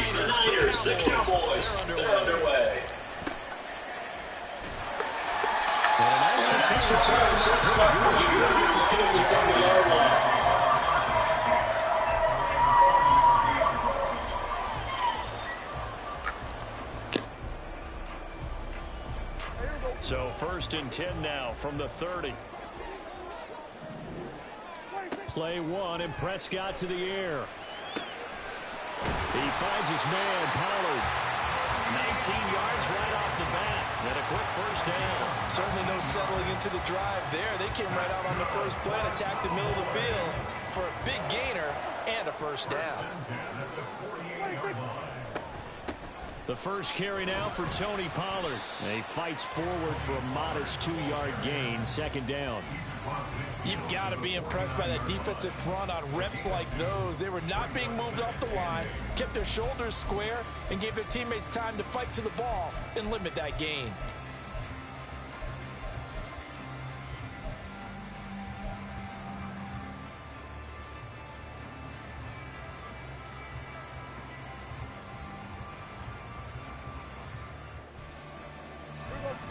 The Cowboys, they're underway. And a nice return sets them up pretty good here at the 57-yard line. So 1st and 10 now from the 30. Play one, and Prescott to the air. He finds his man, Pollard. 19 yards right off the bat. And a quick first down. Certainly no settling into the drive there. They came right out on the first play and attacked the middle of the field for a big gainer and a first down. The first carry now for Tony Pollard. And he fights forward for a modest 2-yard gain, 2nd down. You've got to be impressed by that defensive front on reps like those. They were not being moved off the line, kept their shoulders square, and gave their teammates time to fight to the ball and limit that gain.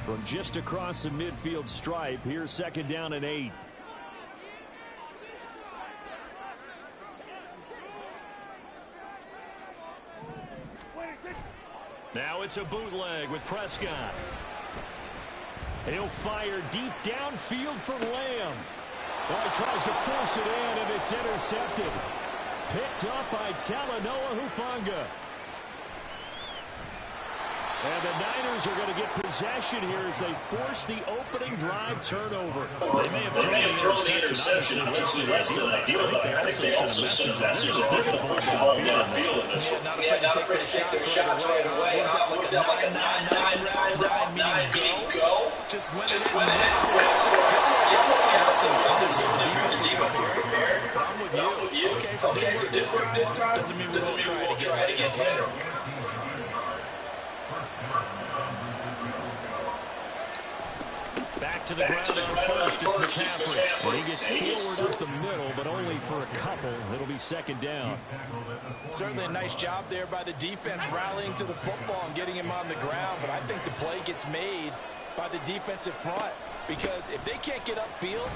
From just across the midfield stripe, here's 2nd down and 8. Now it's a bootleg with Prescott. He'll fire deep downfield for Lamb. Well, he tries to force it in, and it's intercepted. Picked up by Talanoa Hufanga. And the Niners are going to get possession here as they force the opening drive turnover. They may have thrown the interception. Obviously, less than ideal, but I think they also sent a message that they're going to push the ball downfield in this one. Yeah, not afraid to take their shots right away. What was that, like a 9-9 meaning go? Just went ahead. Counts and focus. The defense was prepared. I'm with you. Okay, so this time doesn't mean we won't try it again later. Back to the ground on first, it's McCaffrey. He gets forward up the middle, but only for a couple. It'll be 2nd down. Certainly a nice job there by the defense rallying to the football and getting him on the ground, but I think the play gets made by the defensive front because if they can't get upfield,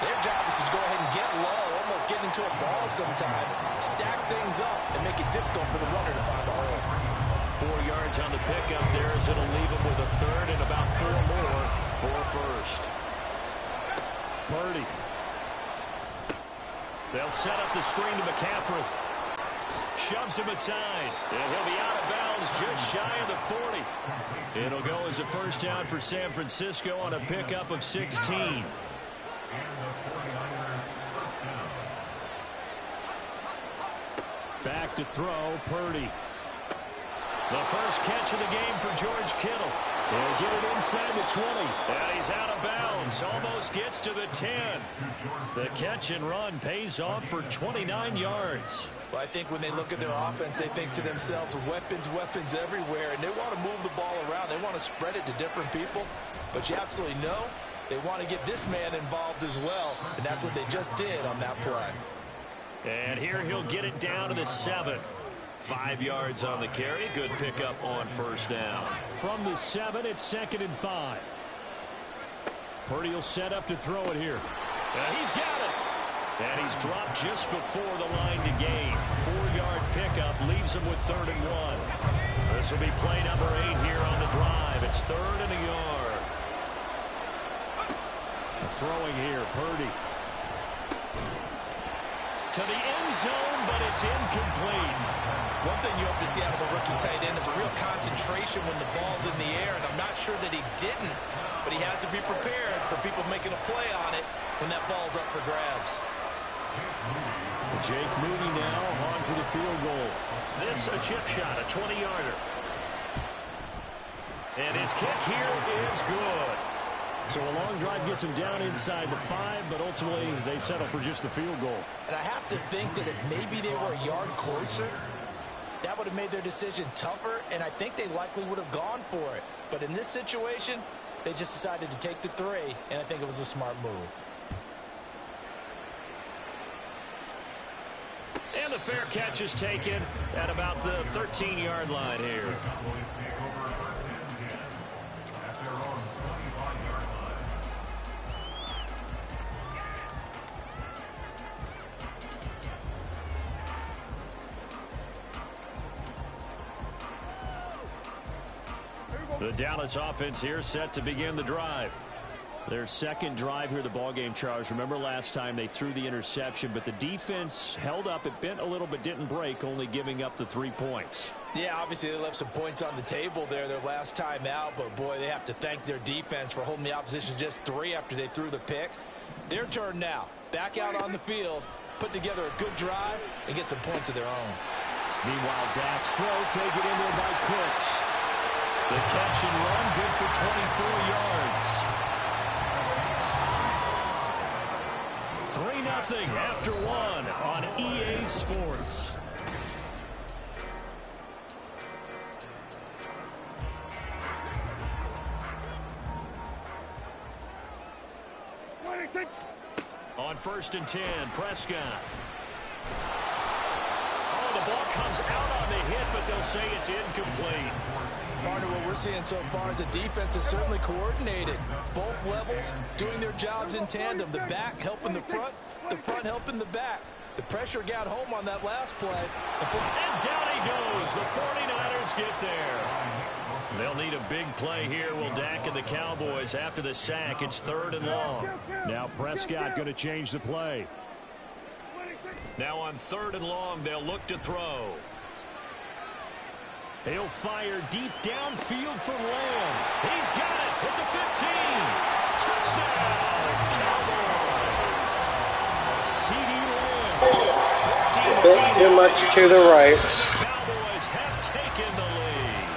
their job is to go ahead and get low, almost get into a ball sometimes, stack things up, and make it difficult for the runner to find the hole. 4 yards on the pickup there as it'll leave him with a 3rd and about 4 more for 1st. Purdy. They'll set up the screen to McCaffrey. Shoves him aside. And he'll be out of bounds just shy of the 40. It'll go as a first down for San Francisco on a pickup of 16. Back to throw, Purdy. The first catch of the game for George Kittle. He'll get it inside the 20. And he's out of bounds. Almost gets to the 10. The catch and run pays off for 29 yards. Well, I think when they look at their offense, they think to themselves, weapons everywhere. And they want to move the ball around. They want to spread it to different people. But you absolutely know they want to get this man involved as well. And that's what they just did on that play. And here he'll get it down to the 7. 5 yards on the carry. Good pickup on first down. From the 7, it's 2nd and 5. Purdy will set up to throw it here. And he's got it. And he's dropped just before the line to gain. 4-yard pickup leaves him with 3rd and 1. This will be play number 8 here on the drive. It's 3rd and a yard. Throwing here, Purdy. To the end zone, but it's incomplete. One thing you hope to see out of a rookie tight end is a real concentration when the ball's in the air, and I'm not sure that he didn't, but he has to be prepared for people making a play on it when that ball's up for grabs. Jake Moody now on for the field goal. This a chip shot, a 20-yarder. And his kick here is good. So a long drive gets him down inside the 5, but ultimately they settle for just the field goal. And I have to think that if maybe they were a yard closer, that would have made their decision tougher, and I think they likely would have gone for it. But in this situation, they just decided to take the 3, and I think it was a smart move. And the fair catch is taken at about the 13-yard line here. The Dallas offense here set to begin the drive. Their second drive here of the ballgame, Charles. Remember last time they threw the interception, but the defense held up. It bent a little but didn't break, only giving up the 3 points. Yeah, obviously they left some points on the table there their last time out, but boy, they have to thank their defense for holding the opposition just 3 after they threw the pick. Their turn now. Back out on the field, put together a good drive, and get some points of their own. Meanwhile, Dak's throw taken in there by Cooks. The catch and run, good for 24 yards. 3-0 after 1 on EA Sports. On 1st and 10, Prescott. Oh, the ball comes out on the hit, but they'll say it's incomplete. Partner, what we're seeing so far is the defense is certainly coordinated. Both levels doing their jobs in tandem. The back helping the front helping the back. The pressure got home on that last play. And down he goes. The 49ers get there. They'll need a big play here, will Dak and the Cowboys after the sack. It's 3rd and long. Now Prescott going to change the play. Now on 3rd and long, they'll look to throw. He'll fire deep downfield for Lamb. He's got it at the 15. Touchdown, Cowboys. CD Lamb. Bit too much to the right. Cowboys have taken the lead.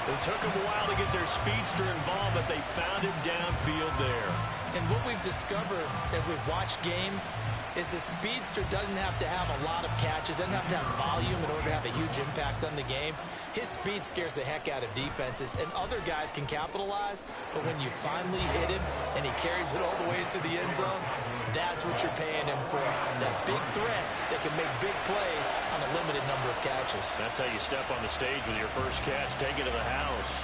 It took them a while to get their speedster involved, but they found him downfield there. And what we've discovered as we've watched games is the speedster doesn't have to have a lot of catches, doesn't have to have volume in order to have a huge impact on the game. His speed scares the heck out of defenses, and other guys can capitalize, but when you finally hit him and he carries it all the way into the end zone, that's what you're paying him for. That big threat that can make big plays on a limited number of catches. That's how you step on the stage with your first catch. Take it to the house.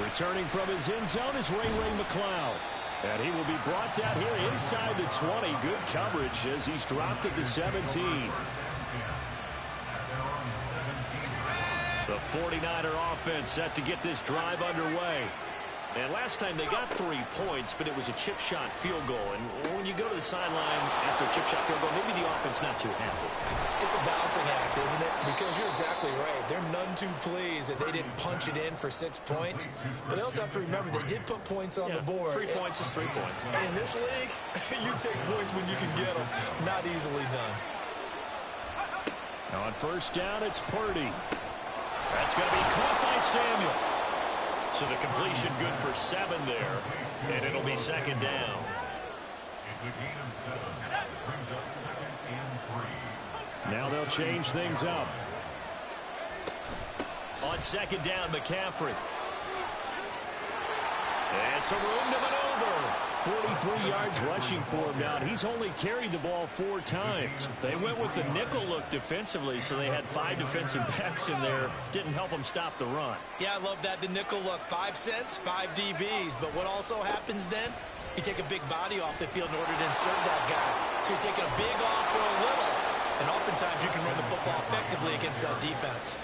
Returning from his end zone is Ray McCloud. And he will be brought down here inside the 20. Good coverage as he's dropped at the 17. The 49er offense set to get this drive underway. And last time they got 3 points, but it was a chip shot field goal. And when you go to the sideline after a chip shot field goal, maybe the offense not too happy. It's a balancing act, isn't it? Because you're exactly right. They're none too pleased that they didn't punch it in for 6 points. But they also have to remember they did put points on the board. 3 points is 3 points. And in this league, you take points when you can get them. Not easily done. On 1st down, it's Purdy. That's going to be caught by Samuel. So the completion good for 7 there. And it'll be 2nd down. It's a gain of 7. Brings up 2nd and 3. Now they'll change things up. On 2nd down, McCaffrey. And some room to maneuver. 43 yards rushing for him now. He's only carried the ball 4 times. They went with the nickel look defensively, so they had 5 defensive backs in there. Didn't help them stop the run. Yeah, I love that. The nickel look. 5 cents, 5 DBs. But what also happens then? You take a big body off the field in order to insert that guy. So you're taking a big off for a little. And oftentimes you can run the football effectively against that defense.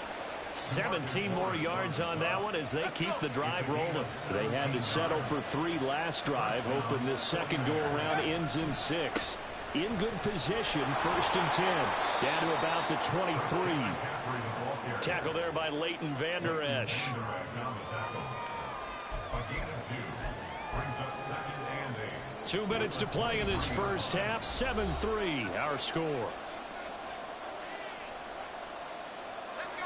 17 more yards on that one as they keep the drive rolling. They had to settle for 3 last drive, hoping this second go-around ends in 6. In good position, 1st and 10. Down to about the 23. Tackle there by Leighton Vander Esch. 2 minutes to play in this first half. 7-3 our score.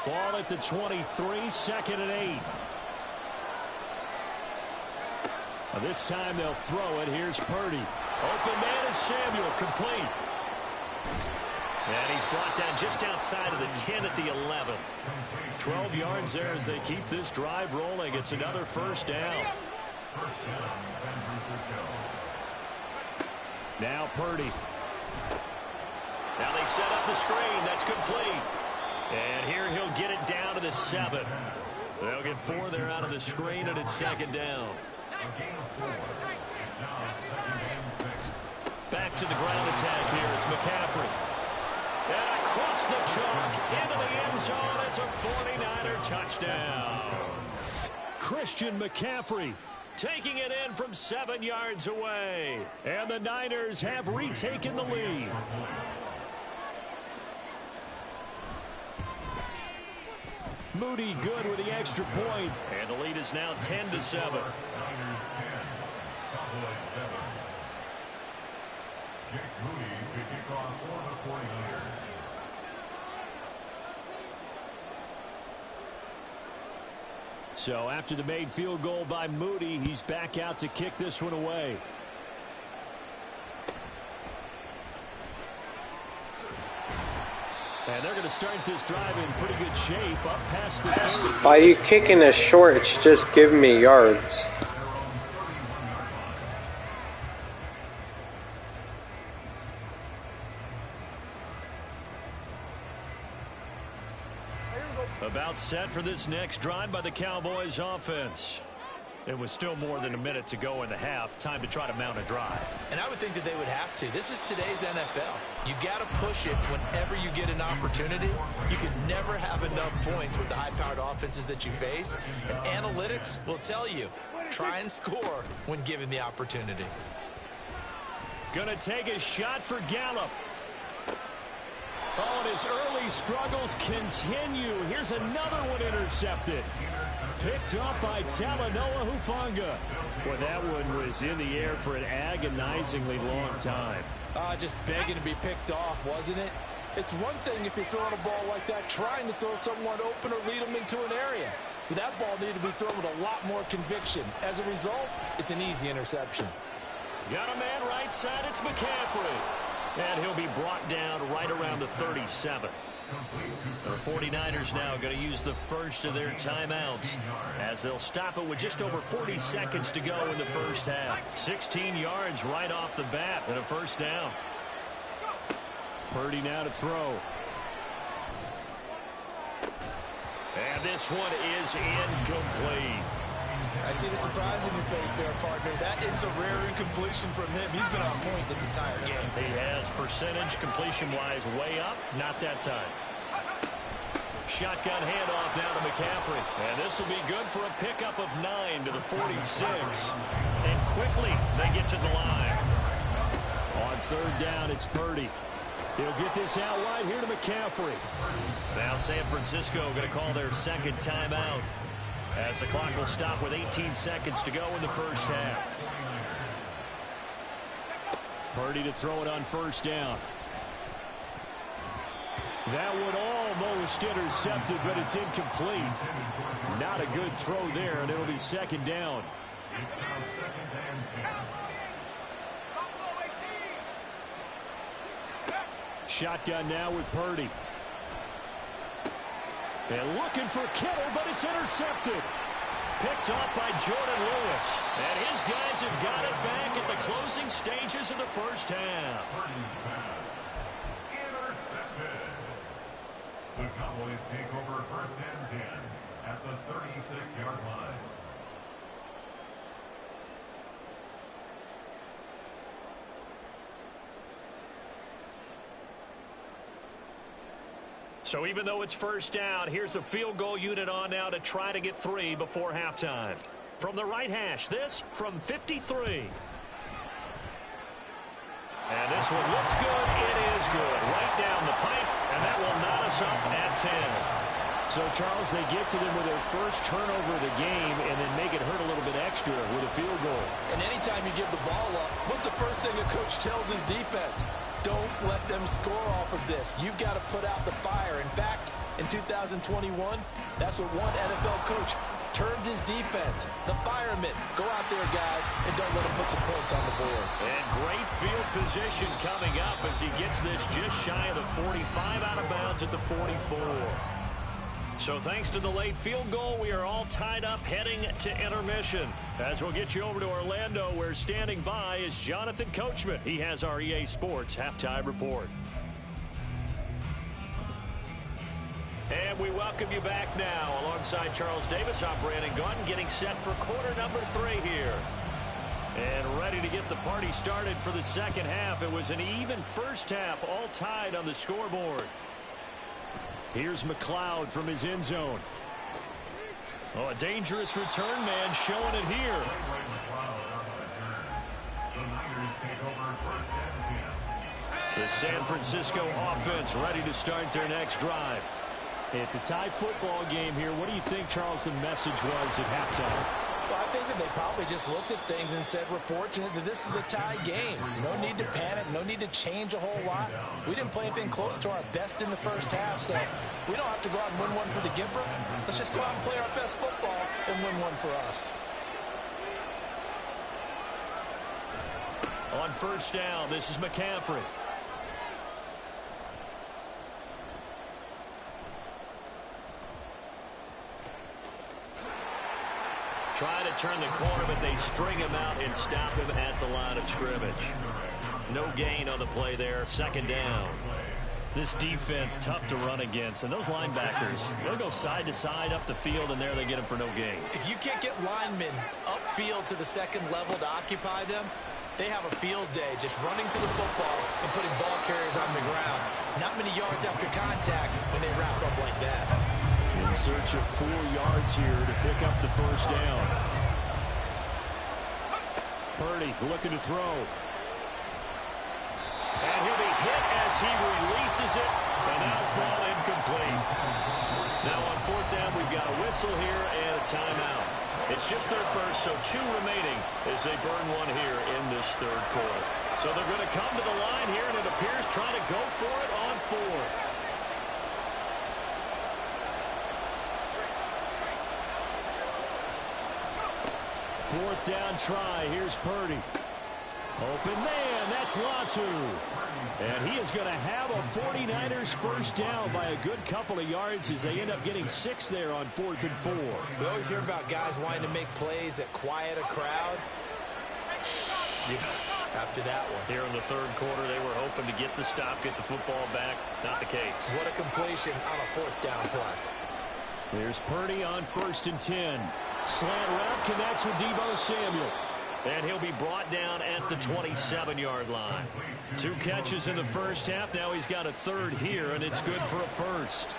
Ball at the 23, 2nd and 8. This time they'll throw it. Here's Purdy. Open man is Samuel, complete. And he's brought down just outside of the 10 at the 11. 12 yards there as they keep this drive rolling. It's another 1st down. Now Purdy. Now they set up the screen. That's complete. And here he'll get it down to the 7. They'll get 4 there out of the screen, and it's second down. Back to the ground attack here. It's McCaffrey. And across the chalk into the end zone. It's a 49er touchdown. Christian McCaffrey taking it in from 7 yards away. And the Niners have retaken the lead. Moody good with the extra point. And the lead is now 10-7. So after the made field goal by Moody, he's back out to kick this one away. And they're going to start this drive in pretty good shape up past the 30. By you kicking it short, it's just giving me yards. About set for this next drive by the Cowboys offense. It was still more than a minute to go in the half. Time to try to mount a drive. And I would think that they would have to. This is today's NFL. You got to push it whenever you get an opportunity. You can never have enough points with the high-powered offenses that you face. And analytics will tell you, try and score when given the opportunity. Gonna take a shot for Gallup. Oh, and his early struggles continue. Here's another one intercepted. Picked off by Talanoa Hufanga. Boy, that one was in the air for an agonizingly long time. Just begging to be picked off, wasn't it? It's one thing if you're throwing a ball like that, trying to throw someone open or lead them into an area. But that ball needed to be thrown with a lot more conviction. As a result, it's an easy interception. Got a man right side. It's McCaffrey. And he'll be brought down right around the 37. The 49ers now going to use the first of their timeouts as they'll stop it with just over 40 seconds to go in the first half. 16 yards right off the bat and a first down. Purdy now to throw. And this one is incomplete. I see the surprise in your face there, partner. That is a rare incompletion from him. He's been on point this entire game. He has percentage completion-wise way up. Not that time. Shotgun handoff now to McCaffrey. And this will be good for a pickup of 9 to the 46. And quickly they get to the line. On third down, it's Purdy. He'll get this out wide here to McCaffrey. Now San Francisco going to call their second timeout, as the clock will stop with 18 seconds to go in the first half. Purdy to throw it on first down. That one almost intercepted, but it's incomplete. Not a good throw there, and it'll be second down. Shotgun now with Purdy. And looking for Kittle, but it's intercepted. Picked off by Jordan Lewis. And his guys have got it back at the closing stages of the first half. Intercepted. The Cowboys take over first and 10 at the 36-yard line. So even though it's first down, here's the field goal unit on now to try to get 3 before halftime. From the right hash, this from 53. And this one looks good. It is good. Right down the pipe, and that will knot us up at 10. So, Charles, they get to them with their first turnover of the game and then make it hurt a little bit extra with a field goal. And anytime you give the ball up, what's the first thing a coach tells his defense? Don't let them score off of this. You've got to put out the fire. In fact, in 2021, that's what one NFL coach termed his defense, the firemen. Go out there, guys, and don't let them put some points on the board. And great field position coming up as he gets this just shy of the 45 out of bounds at the 44. So thanks to the late field goal, we are all tied up heading to intermission. As we'll get you over to Orlando, where standing by is Jonathan Coachman. He has our EA Sports halftime report. And we welcome you back now. Alongside Charles Davis, I'm Brandon Gunn, getting set for quarter number 3 here. And ready to get the party started for the second half. It was an even first half, all tied on the scoreboard. Here's McLeod from his end zone. Oh, a dangerous return man showing it here. The San Francisco offense ready to start their next drive. It's a tie football game here. What do you think, Charles, the message was at halftime? Well, I think that they probably just looked at things and said, we're fortunate that this is a tie game. No need to panic, no need to change a whole lot. We didn't play anything close to our best in the first half, so we don't have to go out and win one for the Gipper. Let's just go out and play our best football and win one for us. On first down, this is McCaffrey. Trying to turn the corner, but they string him out and stop him at the line of scrimmage. No gain on the play there. Second down. This defense tough to run against, and those linebackers, they'll go side to side up the field, and there they get them for no gain. If you can't get linemen upfield to the second level to occupy them, they have a field day just running to the football and putting ball carriers on the ground. Not many yards after contact when they wrap up like that. In search of 4 yards here to pick up the first down. Purdy looking to throw. And he'll be hit as he releases it, and that'll fall incomplete. Now on fourth down, we've got a whistle here and a timeout. It's just their first, so 2 remaining as they burn one here in this third quarter. So they're going to come to the line here, and it appears trying to go for it on fourth. Fourth down try. Here's Purdy. Open man. That's Latu. And he is going to have a 49ers first down by a good couple of yards as they end up getting 6 there on 4th and 4. We always hear about guys wanting to make plays that quiet a crowd. After that one. Here in the third quarter, they were hoping to get the stop, get the football back. Not the case. What a completion on a fourth down play. There's Purdy on 1st and 10. Slant route connects with Deebo Samuel. And he'll be brought down at the 27-yard line. 2 catches in the first half. Now he's got a third here, and it's good for a first.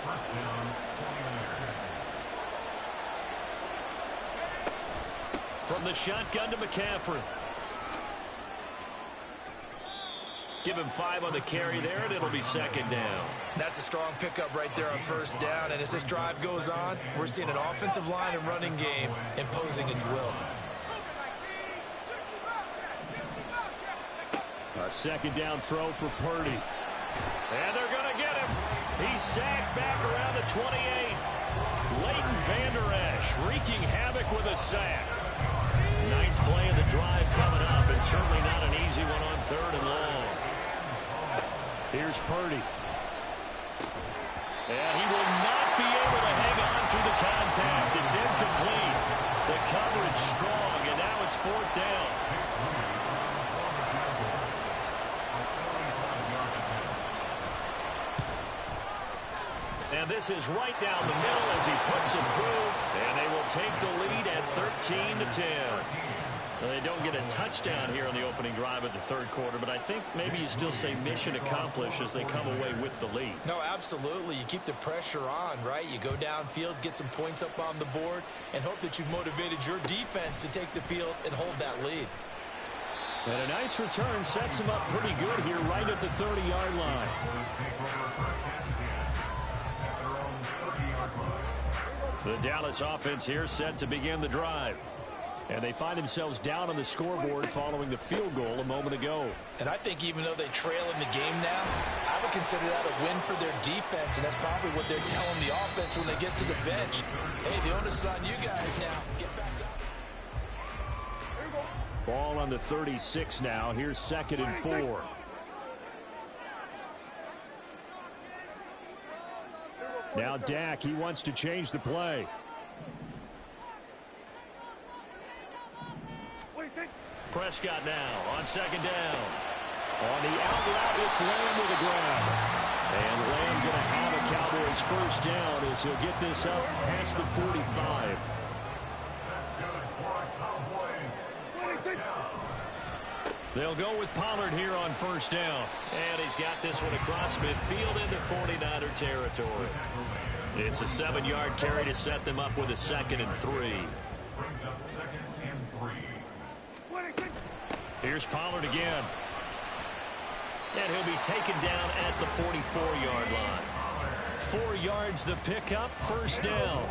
From the shotgun to McCaffrey. Give him 5 on the carry there, and it'll be second down. That's a strong pickup right there on first down. And as this drive goes on, we're seeing an offensive line and running game imposing its will. A second down throw for Purdy. And they're going to get him. He's sacked back around the 28. Leighton Vander Esch wreaking havoc with a sack. 9th play of the drive coming up, and certainly not an easy one on 3rd and long. Here's Purdy. And he will not be able to hang on through the contact. It's incomplete. The coverage strong, and now it's 4th down. And this is right down the middle as he puts it through, and they will take the lead at 13-10. Well, they don't get a touchdown here on the opening drive of the third quarter, but I think maybe you still say mission accomplished as they come away with the lead. No, absolutely. You keep the pressure on, right? You go downfield, get some points up on the board, and hope that you've motivated your defense to take the field and hold that lead. And a nice return sets him up pretty good here right at the 30-yard line. The Dallas offense here set to begin the drive. And they find themselves down on the scoreboard following the field goal a moment ago. And I think even though they trail in the game now, I would consider that a win for their defense, and that's probably what they're telling the offense when they get to the bench. Hey, the onus is on you guys now. Get back up. Ball on the 36 now. Here's 2nd and 4. Now Dak, he wants to change the play. Prescott now on second down. On the out route, it's Lamb with the grab. And Lamb going to have a Cowboys first down as he'll get this up past the 45. They'll go with Pollard here on first down. And he's got this one across midfield into 49er territory. It's a 7-yard carry to set them up with a 2nd and 3. Here's Pollard again. And he'll be taken down at the 44-yard line. 4 yards the pickup, first down.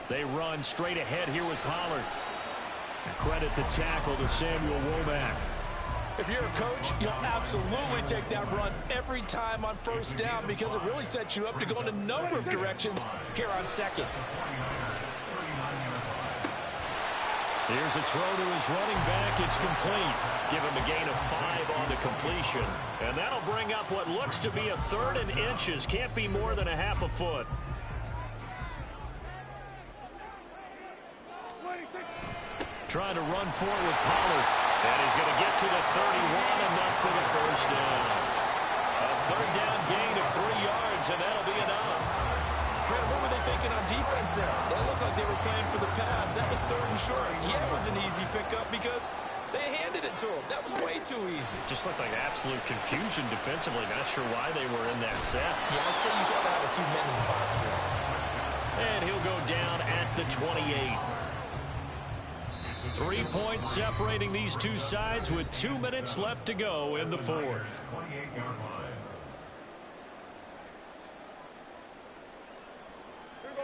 They run straight ahead here with Pollard. Credit the tackle to Samuel Womack. If you're a coach, you'll absolutely take that run every time on first down because it really sets you up to go in a number of directions here on second. Here's a throw to his running back. It's complete. Give him a gain of 5 on the completion. And that'll bring up what looks to be a 3rd and inches. Can't be more than a half a foot. Trying to run forward with Pollard. And he's going to get to the 31, enough for the first down. A 3rd down gain of 3 yards, and that'll be enough. Brad, what were they thinking on defense there? They looked like they were playing for the pass. That was 3rd and short. Yeah, it was an easy pickup because they handed it to him. That was way too easy. Just looked like absolute confusion defensively. Not sure why they were in that set. Yeah, I'd say you ought to have a few men in the box there. And he'll go down at the 28. 3 points separating these two sides with 2 minutes left to go in the 4th.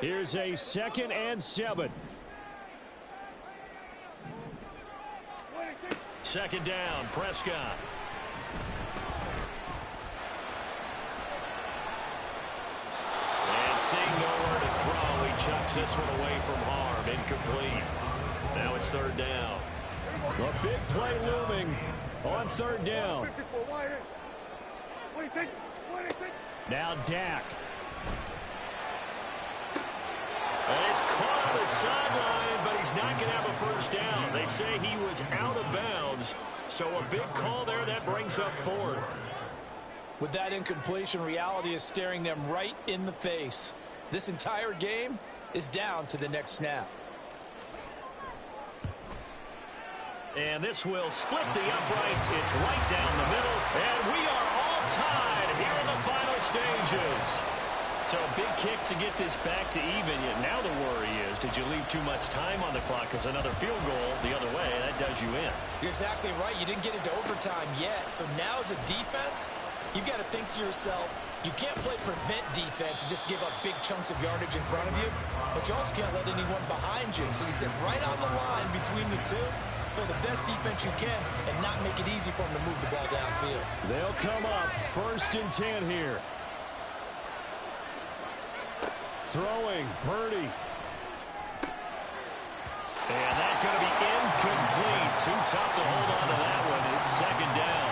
Here's a 2nd and 7. 2nd down, Prescott. And seeing nowhere to throw, he chucks this one away from harm. Incomplete. Now it's 3rd down. A big play looming on 3rd down. Now Dak. And it's caught on the sideline, but he's not going to have a first down. They say he was out of bounds, so a big call there. That brings up 4th. With that incompletion, reality is staring them right in the face. This entire game is down to the next snap. And this will split the uprights. It's right down the middle. And we are all tied here in the final stages. So a big kick to get this back to even. Yet now the worry is, did you leave too much time on the clock? Because another field goal the other way, that does you in. You're exactly right. You didn't get into overtime yet. So now as a defense, you've got to think to yourself, you can't play prevent defense and just give up big chunks of yardage in front of you. But you also can't let anyone behind you. So you sit right on the line between the two. Play the best defense you can and not make it easy for them to move the ball downfield. They'll come up 1st and 10 here. Throwing, Purdy. And that's going to be incomplete. Too tough to hold on to that one. It's 2nd down.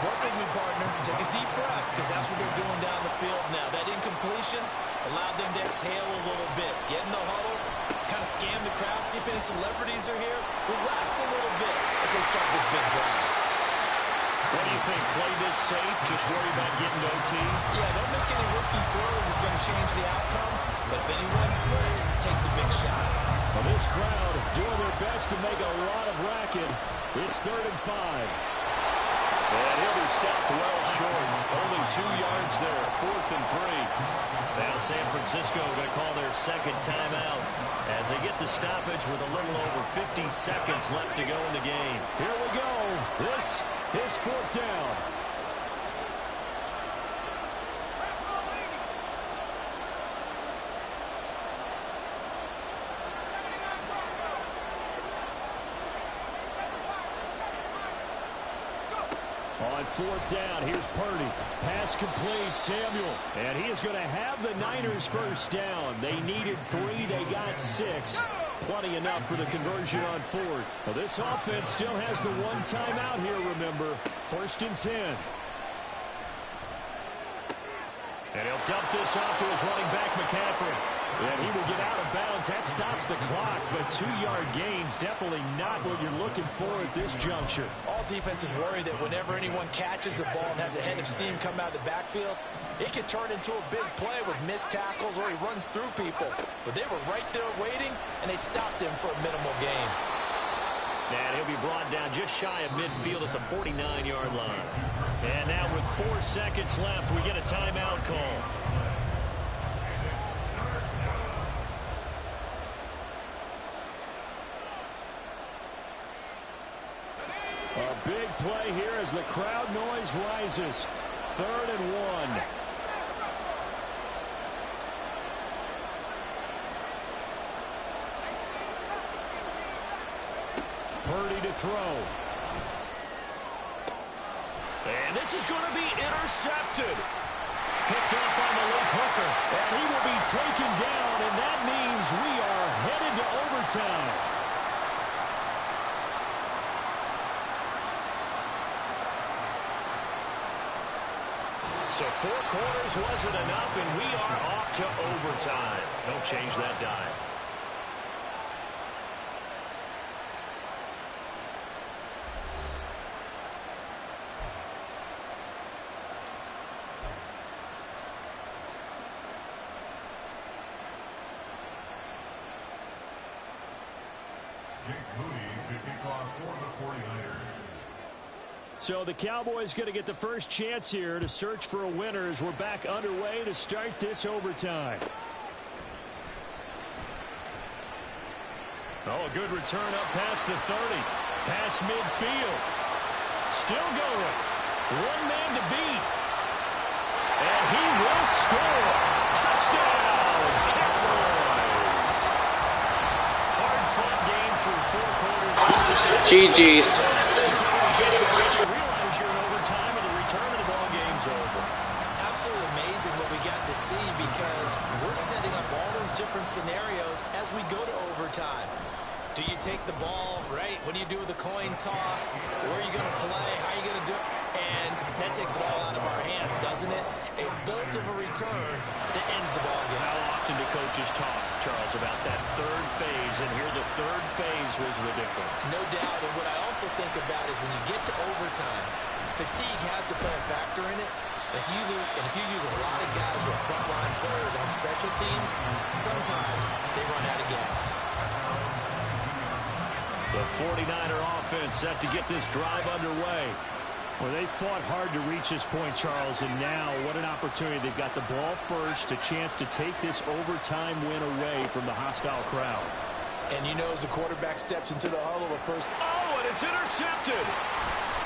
Work with me, partner. Take a deep breath because that's what they're doing down the field now. That incompletion allowed them to exhale a little bit. Get in the huddle. Kind of scan the crowd, see if any celebrities are here. Relax a little bit as they start this big drive. What do you think? Play this safe? Just worry about getting OT? Yeah, don't make any risky throws. It's going to change the outcome. But if anyone slips, take the big shot. Well, this crowd doing their best to make a lot of racket. It's 3rd and 5. And he'll be stopped well short. Only 2 yards there. 4th and 3. Now San Francisco going to call their 2nd timeout as they get the stoppage with a little over 50 seconds left to go in the game. Here we go. This is 4th down. On 4th down, here's Purdy. Pass complete, Samuel. And he is going to have the Niners first down. They needed 3, they got 6. Plenty enough for the conversion on fourth. Well, this offense still has the one timeout here, remember. 1st and 10. And he'll dump this off to his running back, McCaffrey. And he will get out of bounds. That stops the clock, but 2-yard gains, definitely not what you're looking for at this juncture. All defenses worry that whenever anyone catches the ball and has a head of steam come out of the backfield, it could turn into a big play with missed tackles or he runs through people. But they were right there waiting, and they stopped him for a minimal gain. And he'll be brought down just shy of midfield at the 49-yard line. And now with 4 seconds left, we get a timeout call. A big play here as the crowd noise rises. 3rd and 1. Purdy to throw. And this is going to be intercepted. Picked up by Malik Hooker. And he will be taken down, and that means we are headed to overtime. So 4 quarters wasn't enough, and we are off to overtime. Don't change that dime. So the Cowboys going to get the first chance here to search for a winner as we're back underway to start this overtime. Oh, a good return up past the 30. Past midfield. Still going. One man to beat. And he will score. Touchdown, Cowboys. Hard-fought game through 4 quarters. GG's. Realize you're in overtime and the return of the ball game's over. Absolutely amazing what we got to see because we're setting up all those different scenarios as we go to overtime. Do you take the ball, right? What do you do with the coin toss? Where are you going to play? How are you going to do it? And that takes it all out of our hands, doesn't it? A bolt of a return that ends the ball game. How often do coaches talk, Charles, about that 3rd phase? And here the 3rd phase was the difference. No doubt. And what I also think about is when you get to overtime, fatigue has to play a factor in it. If you use a lot of guys who are frontline players on special teams, sometimes they run out of gas. The 49er offense set to get this drive underway. Well, they fought hard to reach this point, Charles, and now what an opportunity. They've got the ball first, a chance to take this overtime win away from the hostile crowd. And you know as the quarterback steps into the huddle, the first... Oh, and it's intercepted.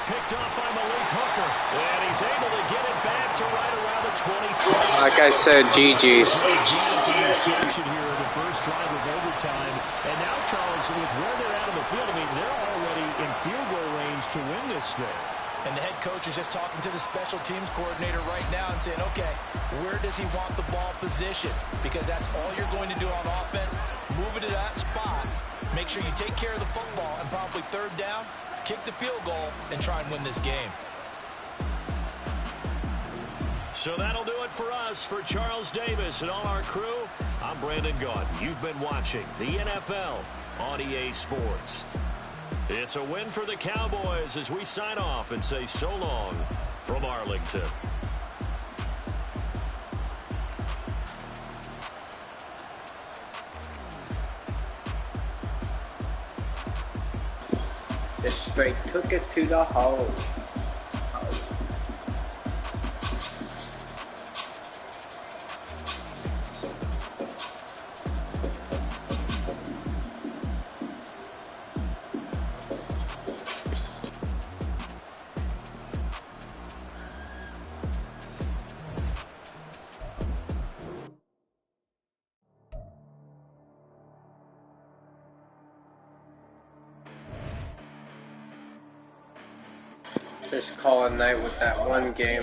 Picked off by Malik Hooker. And he's able to get it back to right around the 26. Like I said, GG's. Interception here in the first drive of overtime. And now, Charles, with where they're out of the field, I mean, they're already in field goal range to win this thing. And the head coach is just talking to the special teams coordinator right now and saying, okay, where does he want the ball positioned? Because that's all you're going to do on offense. Move it to that spot. Make sure you take care of the football and probably 3rd down, kick the field goal, and try and win this game. So that'll do it for us. For Charles Davis and all our crew, I'm Brandon Gaunt. You've been watching the NFL on EA Sports. It's a win for the Cowboys as we sign off and say so long from Arlington. Just straight took it to the hole. Just call it night with that one game.